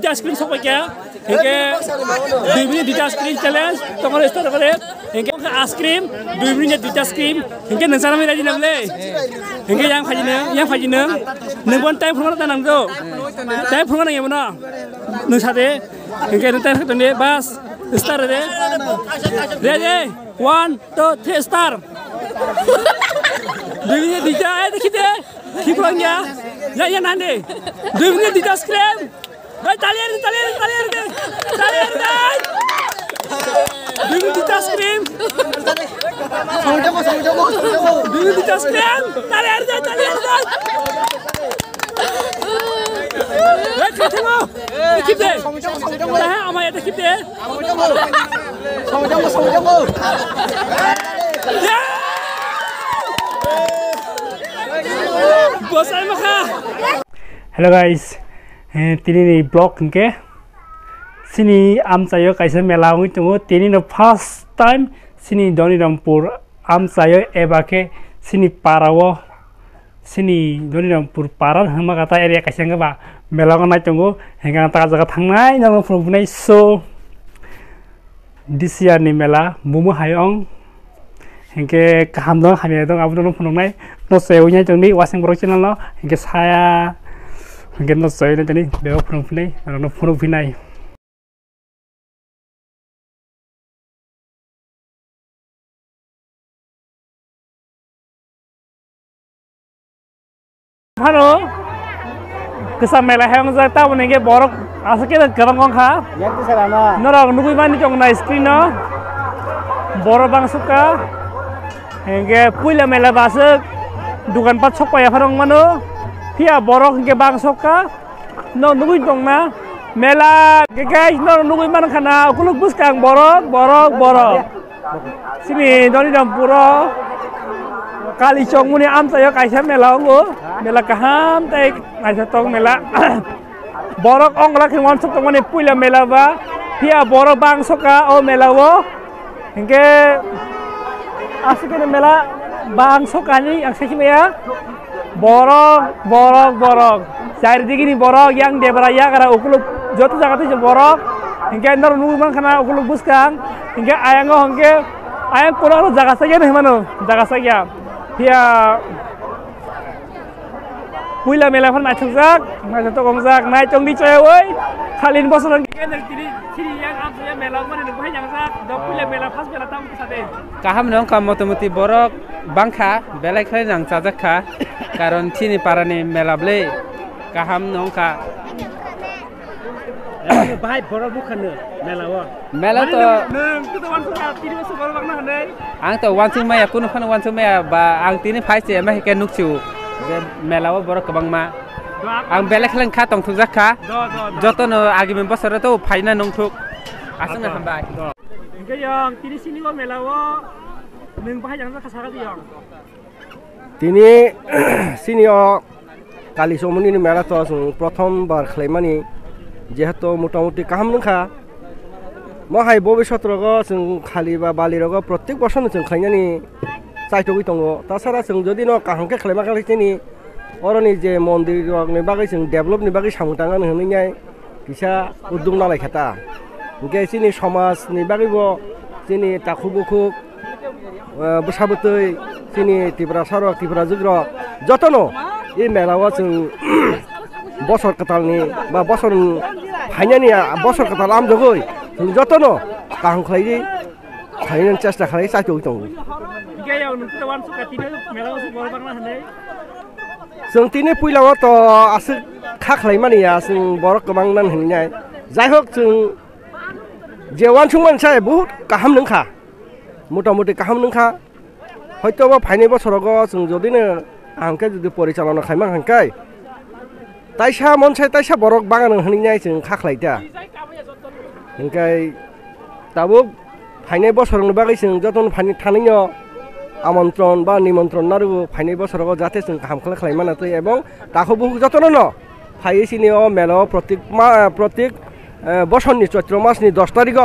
2টা স্ক্রিন সবাই কে হেকে 2 মিনিট 2টা স্ক্রিন চ্যালেঞ্জ তোমার স্টার্ট করে হেকে আইসক্রিম 2 মিনিট 2টা স্ক্রিন হেকে নসারা মেরা দিনাবলে হেকে yang ফাজিনো নবন টাইম ফোন না নামগো টাইম ফোন না এমন নসাদে হেকে টাইম ফোন দে বাস স্টার্ট রে রেডি 1 2 3 স্টার্ট 2 মিনিট 2টা দেখিতে কি বলঙ্গা ya nande 2 menit di screen baik talian 2 menit di screen 2 menit di screen talian baik ketemu keep deh nah ama ya keep deh sama Hello guys, tini ni blog ke sini am sayo kaisa mela ngi tungu tini no first time sini Doni Rampur am sayo eba ke sini parawo sini Doni Rampur paran hama kata area kaisa nga ba mela ngai tungu henga ta jaga thangnai nang phunai so this year ni mela mumu hayong hingke kaham dong hamia dong abu dong phunai no seunya jongni wasing bro channel no hingke saya hingke no seu na jani beo phunai no phunai halo kesam mela hayong ja ta bone ge borok asake garang gong kha yakti sarana norok nugui mani jong na screen no borok bang suka hingga puila mela basuk dukan pat sok paya farong mano pia borok hingga bang soka no nugui dong na mela guys no nugui man khana kuluk buskang borok sini Doni Rampur kali chong muni am sayo kaisa mela ngo mela kaham tai kaisa tong mela borok ong la khimon sok tong mani puila mela ba pia borok bang soka o mela wo hingga asik ni mela bang sokani ang sekimaya borok cair digi ni borok yang debraya kara ukuluk joto jagate je borok hingga nor numan khana ukuluk buskang hingga ayango hingga ayang kono jaga saja nih mano jaga saja dia puila mela phan na chujak na joto gongjak nai chong di choy oi khalin bosoron ge ner tiri yang am saya mela mane nu bhai jangjak do puila mela pas mela tam sate kaham nong kam motomuti borok bangkha belai khlai nang chajakha karon chini parani melable kaham nong ka bhai borok bukhane mela to nang tu wan sa tiri so borok bang na hanai ang to wansing maya kun phan wansing maya ba ang tini phai se ma ke nukchu mela wa borok kabang ma ang belai khlai kha tong thujakha joto no agimi bosore to phaina nongthuk asung na hambai hingga yang tini sini wa mela wa nung bhai jangjak khasara di yang tini sini o kali somuni ni mela to prothom bar khlaimani jehetu motamuti kaham nungkha mahai bobishot rogo जों khali ba bali rogo प्रत्येक বছর जों khlainani চাইতগি tongo tasara जों jodi no kahangke khlaima khalitini oroni je mondir ni bagai जों develop ni bagai samutangan honinyai kisa uddung nalai khata hingke sini samaj ni bagai bo sini takubukuk busabutui sini tibra sarok tibra jugro jotono ei melawa जों বছর কাতালনি বা বছর ফাইনানি বছর কাতাল আম জগই যতনো কাহাং খাইদি খাইন চেষ্টা খাই চাইতো দं গেয়াव नोंथावान सुकातिनो मेलाव सु बरबांना हानै जों तिनि पुइलाव त आसु खाखलायमानिया जों बर गोबां नान होननाय जायहक जों जेवान सुंमानसाय बहुत गाहाम नोंखा मोटामुटी गाहाम नोंखा हयतोबा फाइनै बছरग जों जदिनो आंके जुदि परिचालना खायमां हांकाय ताइसा मनसाय ताइसा बरक बागान होननाय जों खाखलायदा ओंखाय दाबो फाइनै बছरनि बागै जों जतन फानि थानैनो আমন্ত্রণ বা নিমন্ত্রণ নারু ফাইनै বছরগ जाथे जों गाहाम खालायमानातै এবং ताखौ बहु जतन न फाइसिनि मेल प्रत्येक बसरनि चैत्र मासनि 10 तारिख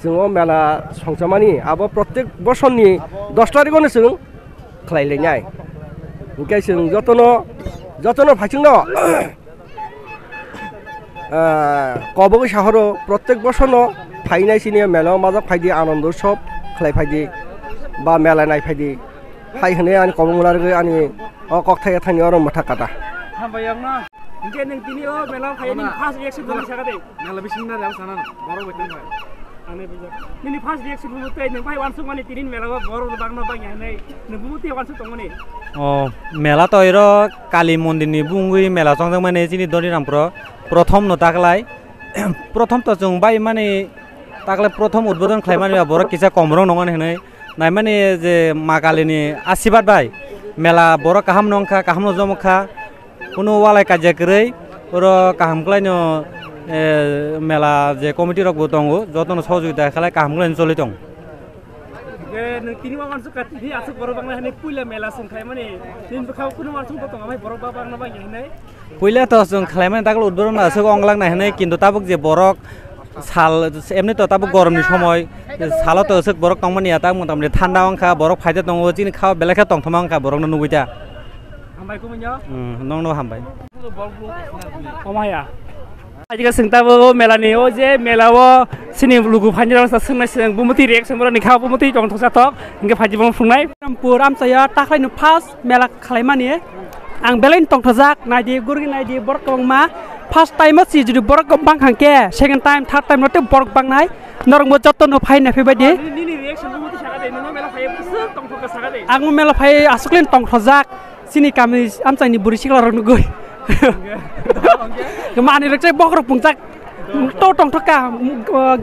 जों मेला संसामानि आबो प्रत्येक बसरनि 10 तारिखनो जों खालायलायनाय ओंखाय जों जतन फाइथिं न কবগৈ শহর প্রত্যেক বছর ফাইনাই চিনি মেলা মাজা ফাইদি আনন্দ উৎসব খাই ফাইদি বা মেলা নাই ফাইদি ফাই হনে আনি কবংলার আনি কক থাই থানি অরম মাথা কাটা হামবায়ং না ইনকে নং তিনি ও মেলা ফাইনি ফার্স্ট রিঅ্যাকশন বলি সাগাদে মেলা বিসিংনা যাম সানান বড় বইতেন ভাই आने बिजा निनी फार्स्ट रिएक्शन बुमुते नों भाई वानसुक माने तिरिन मेलाबा बर बांगना बांगया नै नों बुमुते वानसुक दंमोनि मेला तो इरो काली मन्दिरनि बुंगुइ मेला संजों माने जिनि दरिरामपुर प्रथम न ताकलाय प्रथम तो जों बाय माने ताकलाय प्रथम उद्बोधन खालाय माने बर किसा कमरं नङा हनै नाय माने जे मा कालिनि आशीर्वाद बाय मेला बर काहाम नंखा काहाम नजमखा कुनु वालाय काजिया करै बर काहाम क्लायनो मेला जे कमिटि रक दंगो जतन सहयोगिता खालाय काहाम क्लायनो चलि दं गे नों तिनि वानसुक काति आसु बर बांगना हनै पुइला मेला संखाय माने दिन बखाव कुनु वानसुक दं भाई बर बांगना बांगया हनै पुइला तो जों खालाय माने ताकल उद्बोधन आसु अंगलांनाय हनै किन्तु ताबुक जे बरक साल एमनि तो ताबुक गरमनि समय साल तो असुक बरक तंगमानि आता मतामनि थान्दा अंखा बरक फायदा दङ जिनि खाव बेलेखा तंथमा अंखा बरकनो नुगैता हामबाय को मोनयो नंनो हामबाय अमाया आजिका संताबो मेलानि ओ जे मेलाव सिनि लुगु फानजराव संनाय सिं बुमुति रिएक्शन बरनि खाव बुमुति जं थसाथक इंगे फाजिबो फुंनाय रामपुर आमचाया ताख्लायनो फार्स्ट मेला खालायमानि आं बेलाइन तंथजाक नायदि गुरगि नायदि बरकमा फार्स्ट टाइम सि जुदि बरक बां खांके सेकेंड टाइम थर्ड टाइम नते बरक बांनाय नरंबो जतनो फायना फैबायदि निनि रिएक्शन बुमुति सागादे नों मेला फाय बुसु तंथका सागादे आं मेला फाय आसुक्लिन तंथजाक सिनि कामि आमचायनि बुरि सिगलार नुगै मानि रक्से बगर पुंजाक तो तंथका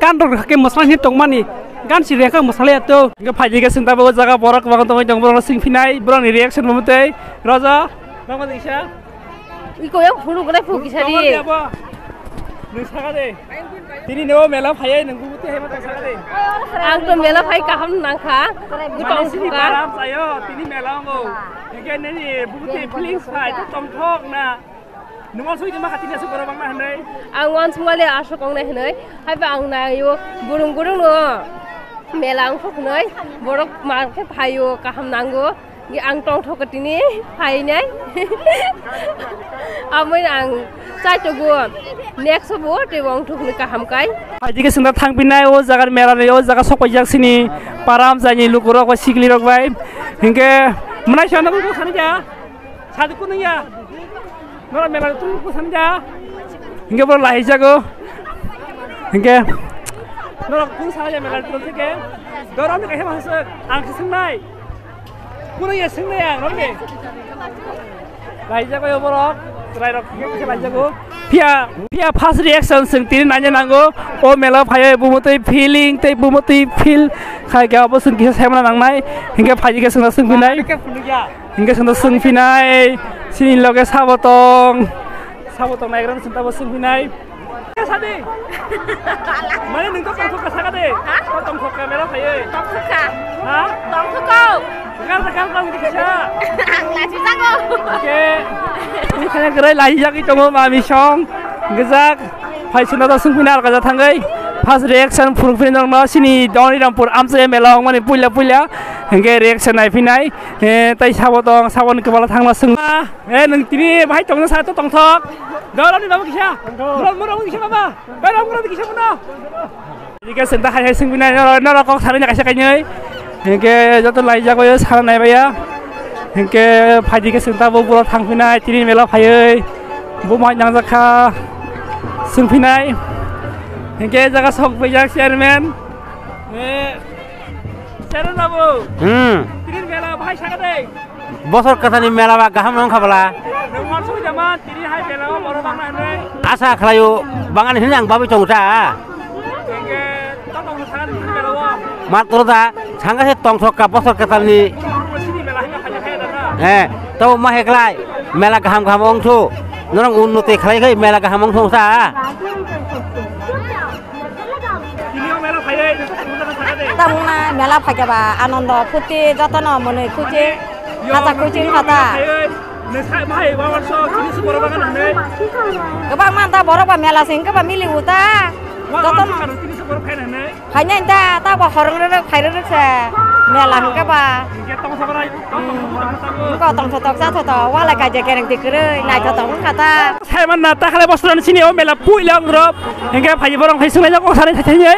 गान रके मसलानि तंगमानि गान सिरेखा मसलाया तो इंगे फाजिगा संताबो जागा बरक बांग तंग जं बरक सिंफिनाय बरनि रिएक्शन बुमुति राजा नामा दिसा इको याव फुलु गनाय फुकिसारि नों सागादे तिनि नेव मेला फाय नों बुमुति हाय मता सागादे आं तो मेला फाय काहाम नांखा गुतंग सिनि बाराम जायो तिनि मेला गो इंगे नेनि बुमुति फिलिंग्स फाय तो तंथक ना नों सयदि माखातिनि आसु बर बांना हनै आं वान्स माले आसु कंनाय हनै हायबा आं नायो गुरुं गुरुं नो मेला आं फुकनै बरक मारके फायो काहाम नांगो आं तंथकतिनि फायनाय आमैन आं चाइटगो नेक्स्ट बो तेवं थुकनि काहामकाय आजिके संदा थांबिनाय ओ जागा मेला ओ जागा सकायजाक सिनि पाराम जानि लुकुरक वा सिगलि रकबाय हिंगे मनाय सानाबो खानजा सादुकु नया नरा मेला तुमको सानजा हिंगे बर लाहिजागो हिंगे नरा कुन साजा मेला तुमके दरामनि काहे मासो आं सोंनाय कुनु या सोंनाया नरगे लाहिजागो बरक रायरक के लाहिजागो पिया फार्स्ट रिएक्शन सोंति नाजा नांगो ओ मेला फाय बुमुति फिलिंग तै बुमुति फिल खाय गाबो सोंखि सायमना नांनाय हिंगे फाजिके सोंना सोंफिनाय हिंगे सोंना सोंफिनाय सिनि लगे साबतं नायग्रान सोंताबो सोंफिनाय सादे माने नों तो तंथका सागादे तो तंथका मेला फायो तंथका हा तंथको गार दिखिसा आं लासि जागो ओके नि खाना गरै लाहि जागि दङो मामि सं गजाक फायसुना दा सोंफिना गजा थांगै फार्स्ट रिएक्शन फुरफिन दङ सिनि दरिरामपुर आमचे मेला माने पुइला हंगे रिएक्शन नायफिनाय तै साबतं साबन केबाला थांना सोंना नों तिनि भाय तंनो सा तो तंथक दरानि बाबा किसा मोराव किसा बाबा दराव मोराव किसा मोना दिके सेंता हाय सोंफिनाय नरा कक थारैनो कायसा कायनै हंगे जत लाइ जागयो सारा नायबाया हंगे फायदिके सेंताबो बुरा थांफिनाय तिनि मेला फायै बुमाय नांजाखा सोंफिनाय हंगे जागा सक बैजाक चेयारमेन चेयारमेन बाबु तिनि मेला भाय सागादे बसर कथानि मेलाबा गाहाम नंखाबला नों मान सयजामा तिनि हाय मेलाव बर बांना हनै आसा खालायो बांगान हिन आं बाबि तंसा हंगे तंथक सागादे तिनि मेलाव मात्र दा सांगासे तंथका बसर कथानि सिनि मेला हिना फाय दाना तो माहेक्लाय मेला गाहाम गाहाम अंश नरं उन्नति खालायखै मेला गाहाम अंशसा तामुना मेला फायबा आनंद फुर्ति जतन मनै खुसि हाजा खुसि हाता गोबां मानता बरबा मेला सिं गोबां मिलिउता Joton hanya entah tak bah orang rek hai rek sa melang ka ba. Kau tong tok sa tok wala ka je kereng dikere nai tok kata. Saya mana tak kalau bosran sini mela pui lang rob. Hingga pagi borong hai sungai jauh sana saja.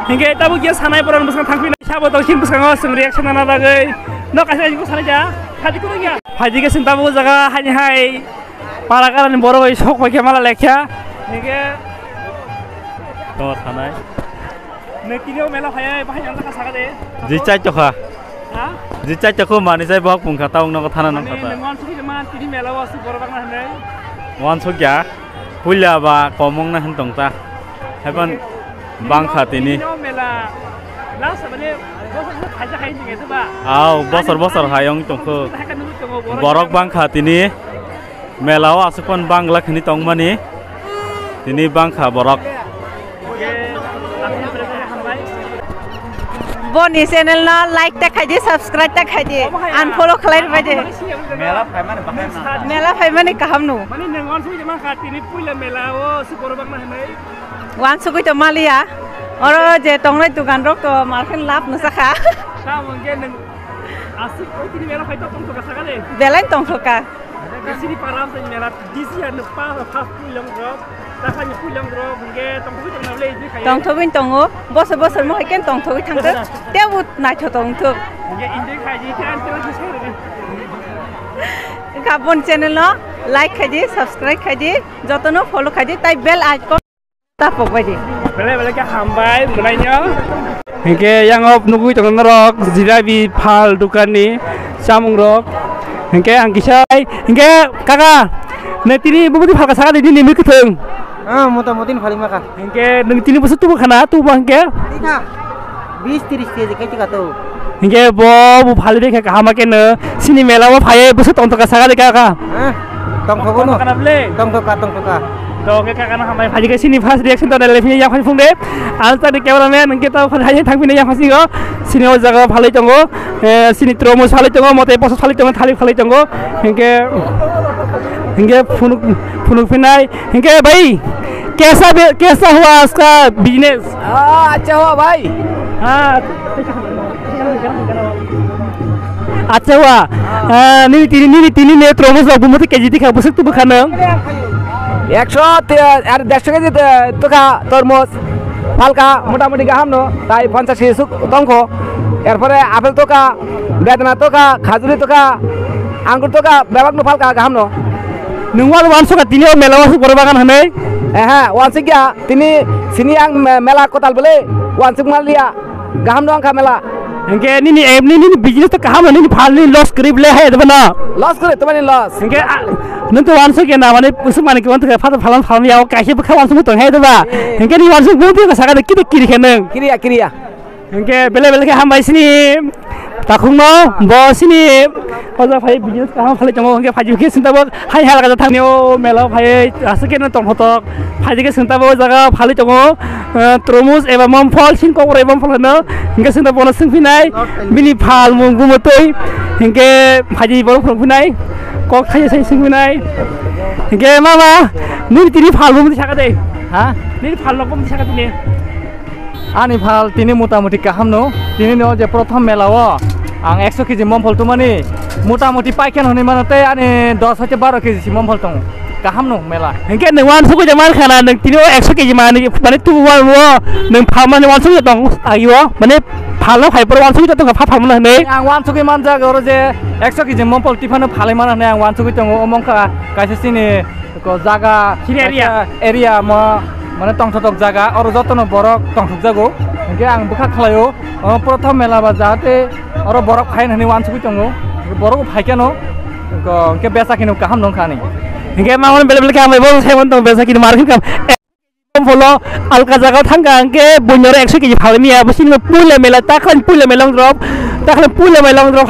Hingga tahu dia sana borong buskan tangki. Siapa tahu sih buskan ngoseng reaction mana lagi. Nak kasih aja sana aja. Hadi kudu ya. Haji ke sintamu jaga hanya hai. Para kalan borong hai sok pakai malah lekya. Hingga Tuh, sana. Nekini mela hai bahan yang tak saga deh. Jicai cokha. Hah? Jicai cokha mana saya bawa pun kata ung nak thana nak kata. Nengon suki zaman tini mela wasu borong nak hendak. Wan suk ya. Punya ba komong na hentong ta. Heban bang khat ini. Mela. Last sebenarnya bosor aja hai ni gitu ba. Aw, bosor hayong tongko. Borok bang khat ini. Mela wasu pun bang lak ni tong mani. Ini bang kha borok. Boni channel no like tak haji subscribe tak haji unfollow khalai baje mela phai mane kaham nu mane nengon sui jama khati ni puila mela o sukor bang na nei wan sugui to malia oro je tongnai dukan rok to marken lap nu sakha ta mongge neng asik oi tini mela phai to tong to kasaka de belain tong thoka sini param sa mela disi an pa pa puilong ro ta khani puilong ro mongge tong to tong na le ji khai tong thokin tongo bosor mo ken tong thoki thangte tebut nai tong thok mongge inde khai ji kan te ji sai re kabon channel no like haji subscribe haji jotono follow haji tai bell icon tapok baje bele ka hambai mulai nya hingke yang op nugui tong rok jirabi phal dukan ni samung rok hingke ang kisai hingke kaka ne tini bubudi phal ka saga de ni mi kuthung মোটামুটি ভালি মাকা hingke nung tini busu tu khana tu bangke ঠিক 20-30 KG KG কাটো hingke bo bu phal be ka hama ke ne sini mela bo phaye busu tong to ka saga de kaka tong thoko no kana ble tong thoka dong ke kaka na hamai phaji ke sini first reaction to le phini yang phung de alta de cameraman nung ke ta phai thang phini yang phasi go sini o jaga phalai tongo sini tromo phalai tongo mote poso phalai tongo thali phalai tongo hingke फुनुक फिनाई Hinge भाई कैसा हुआ उसका business अच्छा हुआ भाई हाँ अच्छा हुआ नी तीनी ने त्रोमस लोग मुझे केजी दिखा बुसक तू बखाना 100 আর 150 কেজি তোকা তরমুজ ফালকা মোটামুটি গাহাম নো তাই 50 সুক তংখ এরপরে আপেল তোকা বেদনা তোকা খাজুরি তোকা আঙ্গুর তোকা বেবাক নো ফালকা গাহাম নো nungwal wan soka tini mela wasu borobagan hanai wansik ya tini sini ang mela kotal bele wansik malia gaham doang ka mela hingke ni business to kaham ni phal ni loss krib le hai debana loss kore to mani loss hingke nung to wan soka na mane usuk mane ki wan to phat phalam yaw kaise bukha wan suk to hai deba hingke ni wan suk budi ka saga de kiri kheneng kiriya hingke bele ke hambai sini takung no bo sini oja phai business kaham phale jango hingke phaji ke sinta bo hai hala ka thang neo mela phai asake na tong hotok phaji ke sinta bo jaga phale jango tromuz eba mom phol sin ko re mom phol na hingke sinta bo na sing finai bini phal mung bu motoi hingke phaji bo phol finai kok khai sai sing finai hingke mama ni tini phal bu saka de ha ni phal lok bu saka tini ani phal tini মোটামুটি কাহাম নো tini no je prothom melawo ang 100 KG মমফল তো মানে মোটামুটি পাইখান হনি মানতে আনি 10 হতে 12 কেজি সি মমফল তো কাহাম নো মেলা hingke nung wan suku jaman khana nung tini 100 kg mani mane tu wan wo nung phal mane wan suku tong ayo mane phal no phai por wan suku tong pha pham na nei ang wan suku man ja goro je 100 KG মমফল টিফানো ফালে মান না ang wan suku tong omongka kaise sini ko jaga sini area ma মানে টংথক জায়গা আর যতন বরক টংথক জাগো হংকে আং বুখা খালাयो প্রথম মেলা বা যাতে আর বরক ফাইন হনি ওয়ান সুকি টঙ্গো বরক ফাইকানো হংকে বেসা কিনো কাহাম নং খানি hingke mangon bele ka amai bo seven tong besa kin markin kam follow alka jaga thangka hingke bunyore 100 kg phal mia busini pule mela takhan pule melong drop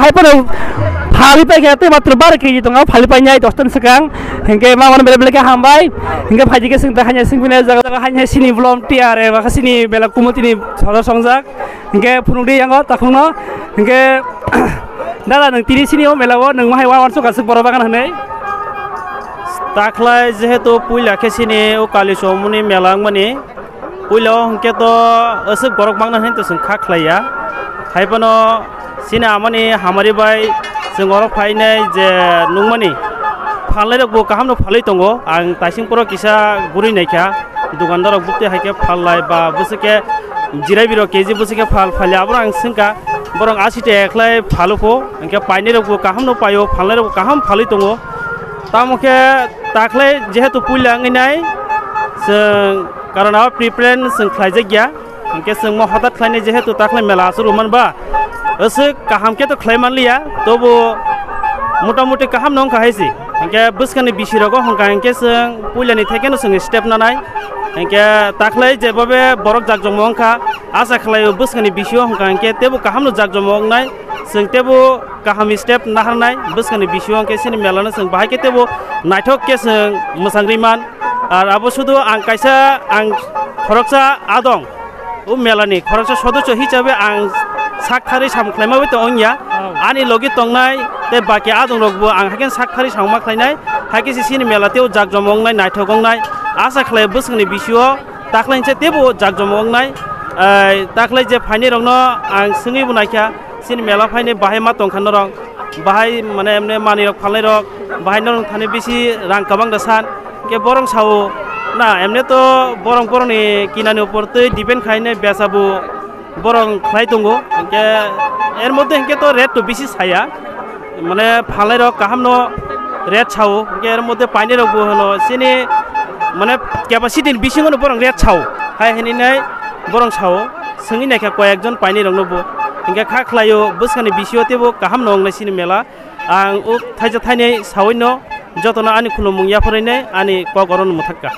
hai pano phali pai ke matro 12 kg tonga phali pai nyai 10 ton sekang hingke mangon bele ka hambai hingke phaji ke sing hanya sing bina jaga hanya sini volunteer e ba sini bela kumutini sodor songjak hingke phunudi yango takungno hingke dada nang tini sini o melawo nang mahai wan so kasuk borobagan hanai তাকলাই যেহেতু পুইলা খেসিনি ও কালি সমুনি মেলাং মানে puilo hongke to asuk borok bangna hen to sung kha khlaya haibano sina amani hamari bai sung orok phainai je nungmani phalai rok bo kaham no phalai tongo ang taising poro kisa guri naikha dukandar rok bukte haike phalai ba busuke jirai biro keji busuke phal abro ang singka borong 80 ta ekhlai phaluko hongke paini rok bo kaham no payo phalai rok kaham phalai tongo tamoke takhlai jehetu puila nginai sung karon aw preparen sung khlaijak gya hongke sung mo hatat khlaine jehetu takhlai mela asuru manba asuk kaham ke to khlaiman liya tobo motamuti kaham nong khaisi hongke buskani bisirogo hongka hongke sung puilani thekeno sung step nanai hongke takhlai jebobe borok jakjomong kha asa khlaio buskani bisio hongka hongke tebo kaham no jakjomong nai sung tebo kaham step naharnai buskani bisio hongke sini melana sung bahai ke tebo naithok ke sung musangriman আর আবো শুধু আং কাইসা আং খরকসা আদং ও মেলানি খরকসা সদস্য হিসাবে আং সাকথারি সামখ্লাইমাবো তো অনিয়া আনি লগে তংনাই তে বাকি আদং রগবো আং হাকেন সাকথারি সামমা খাইনাই হাকে সিনি মেলাতেও জাকজমংনাই নাইথগংনাই আশা খালাই বসংনি বিসিও তাকলাইনছে তেবো জাকজমংনাই তাকলাই যে ফাইনি রংনো আং সঙ্গি বুনাইখা সিনি মেলা ফাইনি বাহাই মা তংখান রং বাহাই মানে এমনি মানি রক ফালাই রক বাহাই নং থানে বেশি রাং কাবাং দাসান ke borong sawo na emne to borong ni kinani upor te depend khaine besabu borong khlai tongo ke er moddhe ke to rate to bisi saya mane phalai rok kaham no rate sawo ke er moddhe paini rok bo hono sini mane capacity bisingo no borong rate sawo hai heni nai borong sawo sungi naikha koyekjon paini rok no bo ke kha khlaio buskani bisio tebo kaham no ngai sini mela ang uk thaija thainai sawoino jotona ani khulumung ya foraine ani kogoron muthakka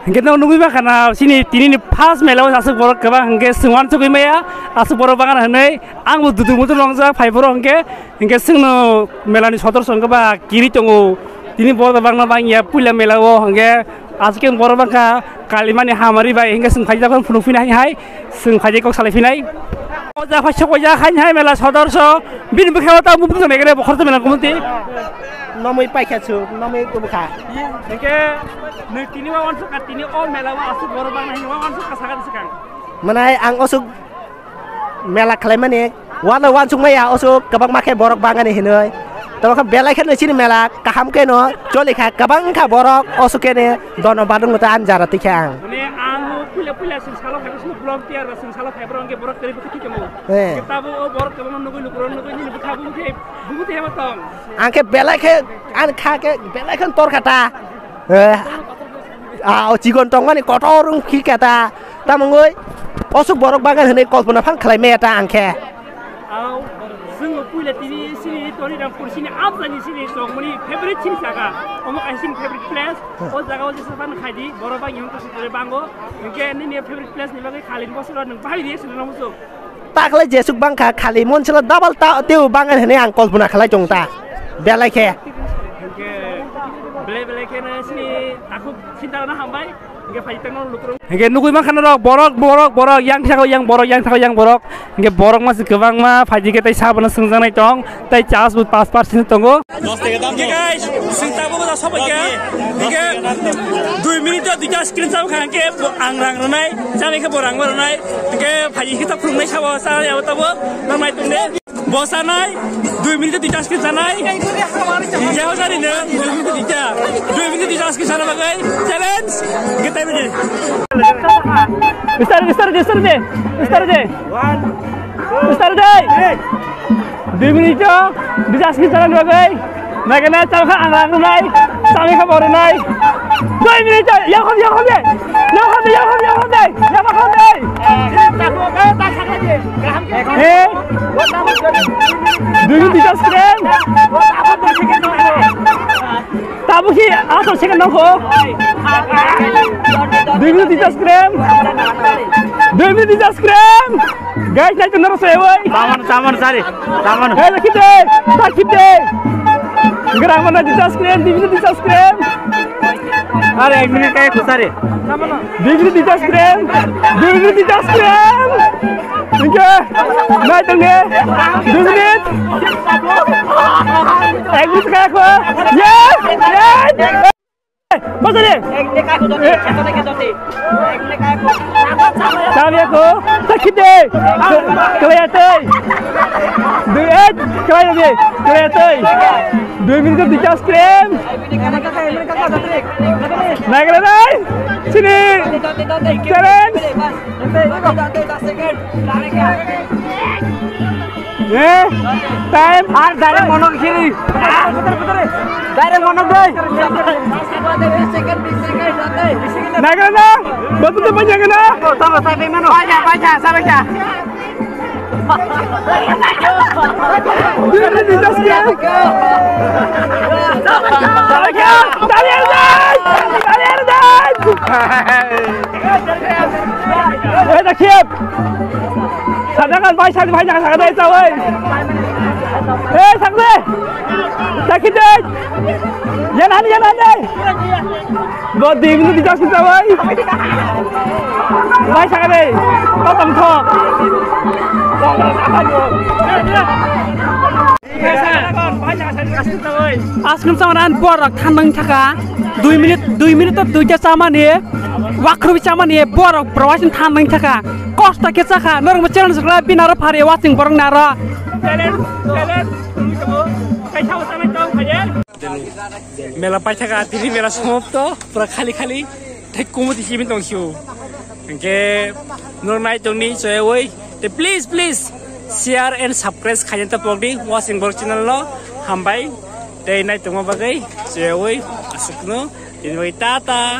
hingke no nugi bakana sini tini first mela asuk borok kaba hingke sungwan chukui maya asuk borok bagan hanai ang dudu mutu longja phaiboro hingke sungno melani sodor songka ba kiri tongo tini borok bangna bangya puila mela o hingke aske borok bangka kalimani hamari bai hingke sung phaija kon phunu finai hai sung phaije kok salai finai oja phasya koja khain hai mela sodor so bin bukhawa ta mutu megere bokhorto mela kumunti nomoi paikhachu nomoi kubukha hingke नै tini wa onsu ka tini all mela wa asuk borok bangna hi wa onsu ka sagan sekang manai ang osuk mela khlaimani wala wansuk maya osuk kabang make borok bangani hinoi to ka belai khan sini mela kaham ke no choli kha kabang kha borok osuke ne dono badung ta anjara tikhang ne ang pula sing salo kha sunu blog tiar ra sing salo febron ke borok teri bukti kemo kitabu o borok kabang nugui lukron nugui ni bukha buti hematong angke belai khe an kha ke belai khan tor khata o jigon tongmani kotorung khikata tamangoi osuk borok bagan hene kolpona phang khlai meta angke au sunggo puila tini sini tori ram kursini apani sini songmani favorite sini jaga omo kaisin favorite place o jaga o jesapan khaidi borok bang yong kusure bango ingke ni favorite place ni bagai khalin bosro nang bahai dia sini namuso takle jesuk bangka khali monsela double ta teu bangan hene ang kolpona khlai jongta belai khe bele ke na sini aku cinta na hambai hingke phai tengno lukro hingke nugui ma khana rok borok yang thako yang borok hingke borok ma gobang ma phaji ke tai sabana sungjanai tong tai chas bu 5% tongo 10 টাকা দাম guys singta bo da sabai ke hingke 2 minute dita screen sam khangke ang rang ranai jami ke borang ranai hingke phaji ke ta phungnai sabo sa ya tabo nanai tunde bosanai 2 minute dita screen sanai jauh dari ne 2 minute dita screen sana bagai challenge kita ini start deh 2 minute dita screen sana bagai magana chawkha angang nai sami kha bor nai 2 minute yang khom deh tabu sih asal second nongko 2 minute dita screen guys naik bener sewoi saman sari hey sakit deh gerak mana dita screen 2 minute dita screen अरे 1 minute काय खुसारे 2 minute dita screen okay नाय तंगे 2 minute 1 minute काय को ये Masa ni? Sabi ako, sakit deh. Kelihatan. Duit, kelihatan. Kelihatan. 2 minit di jas krim. Naik ke naik. Sini. Challenge. Time. Direct monog sini. Direct monog deh. Naik ke na. Betul tu banyak ke na. Sama saya mana? Banyak, sama saya. Dia di jas krim. Dah siap. Sadangan baik sangat banyak sangat dah tahu. Sangat. Sakit deh. Jangan deh. Buat di minum di jas kita boy. Baik sangat deh. Kau tangkap. Asam samaran borak kandang caka 2 minit tu 2 jam sama ni waktu sama ni borak perwasin kandang caka kosta kita caka orang macam sekolah binar hari wasing borong nara mela pacar tiri mela semua tu kali tak kumut isi bintang siu ke normal tu ni saya woi please share and subscribe kalian tu pokdi wasing borong channel lo hambai day night tu mau bagai saya woi asuk no ini tata